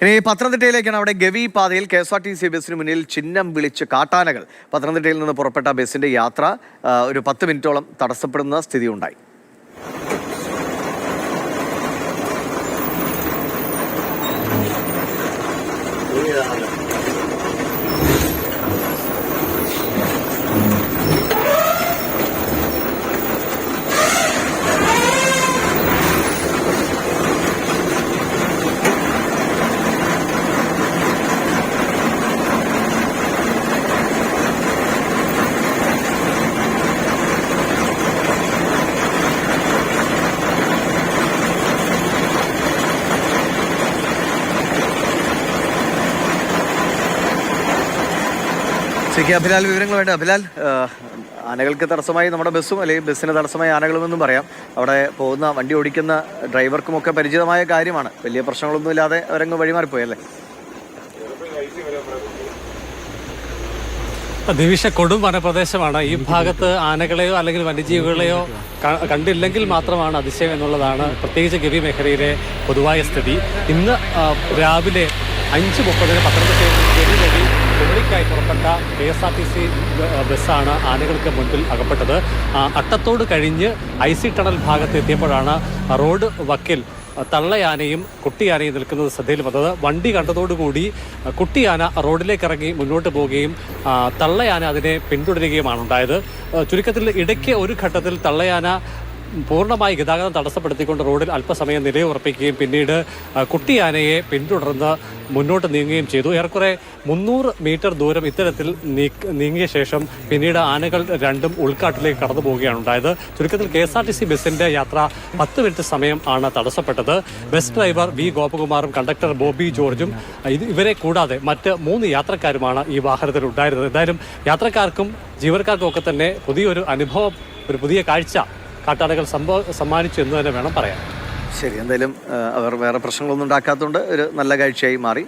ഇനി പത്തനംതിട്ടയിലേക്കാണ്. അവിടെ ഗവി പാതയിൽ KSRTC ബസ്സിന് മുന്നിൽ ചിഹ്നം വിളിച്ച് കാട്ടാനകൾ. പത്തനംതിട്ടയിൽ നിന്ന് പുറപ്പെട്ട ബസ്സിന്റെ യാത്ര ഒരു 10 മിനിറ്റോളം തടസ്സപ്പെടുന്ന സ്ഥിതി ഉണ്ടായി. അഭിലാൽ വിവരങ്ങൾ വേണ്ട. അഭിലാൽ, ആനകൾക്ക് തടസ്സമായി നമ്മുടെ ബസ്സും അല്ലെങ്കിൽ ബസ്സിന് തടസ്സമായി ആനകളുമെന്നും പറയാം. അവിടെ പോകുന്ന വണ്ടി ഓടിക്കുന്ന ഡ്രൈവർക്കുമൊക്കെ പരിചിതമായ കാര്യമാണ്. വലിയ പ്രശ്നങ്ങളൊന്നും ഇല്ലാതെ അവരങ്ങ് വഴിമാറിപ്പോയല്ലേ? ദിവിഷ കൊടും വനപ്രദേശമാണ്. ഈ ഭാഗത്ത് ആനകളെയോ അല്ലെങ്കിൽ വന്യജീവികളെയോ കണ്ടില്ലെങ്കിൽ മാത്രമാണ് അതിശയം എന്നുള്ളതാണ് പ്രത്യേകിച്ച് ഗവി മേഖലയിലെ പൊതുവായ സ്ഥിതി. ഇന്ന് രാവിലെ 5:30 പത്തനംതിട്ടയിൽ ഗവി വഴി കുമളിക്കായി പുറപ്പെട്ട KSRTC ബസ്സാണ് ആനകൾക്ക് മുൻപിൽ അകപ്പെട്ടത്. അട്ടത്തോട് കഴിഞ്ഞ് IC ടണൽ ഭാഗത്ത് എത്തിയപ്പോഴാണ് റോഡ് വക്കിൽ തള്ളയാനയും കുട്ടിയാനയും നിൽക്കുന്നത് ശ്രദ്ധയിൽ വന്നത്. വണ്ടി കണ്ടതോടുകൂടി കുട്ടിയാന റോഡിലേക്ക് ഇറങ്ങി മുന്നോട്ട് പോവുകയും തള്ളയാന അതിനെ പിന്തുടരുകയുമാണ് ഉണ്ടായത്. ചുരുക്കത്തിൽ ഇടയ്ക്ക് ഒരു ഘട്ടത്തിൽ തള്ളയാന പൂർണ്ണമായി ഗതാഗതം തടസ്സപ്പെടുത്തിക്കൊണ്ട് റോഡിൽ അല്പസമയം നിലയുറപ്പിക്കുകയും പിന്നീട് കുട്ടിയാനയെ പിന്തുടർന്ന് മുന്നോട്ട് നീങ്ങുകയും ചെയ്തു. ഏറെക്കുറെ 300 മീറ്റർ ദൂരം ഇത്തരത്തിൽ നീങ്ങിയ ശേഷം പിന്നീട് ആനകൾ രണ്ടും ഉൾക്കാട്ടിലേക്ക് കടന്നു പോവുകയാണ് ഉണ്ടായത്. ചുരുക്കത്തിൽ KSRTC ബസ്സിന്റെ യാത്ര 10 മിനിറ്റ് സമയം ആണ് തടസ്സപ്പെട്ടത്. ബസ് ഡ്രൈവർ V ഗോപകുമാറും കണ്ടക്ടർ ബോബി ജോർജും ഇവരെ കൂടാതെ മറ്റ് 3 യാത്രക്കാരുമാണ് ഈ വാഹനത്തിൽ ഉണ്ടായിരുന്നത്. എന്തായാലും യാത്രക്കാർക്കും ജീവനക്കാർക്കും ഒക്കെ തന്നെ പുതിയൊരു അനുഭവം, ഒരു പുതിയ കാഴ്ച കാട്ടാനകൾ സമ്മാനിച്ചു എന്ന് തന്നെ വേണം പറയാൻ. ശരി, എന്തായാലും അവർ വേറെ പ്രശ്നങ്ങളൊന്നും ഉണ്ടാക്കാത്തതുകൊണ്ട് ഒരു നല്ല കാഴ്ചയായി മാറി.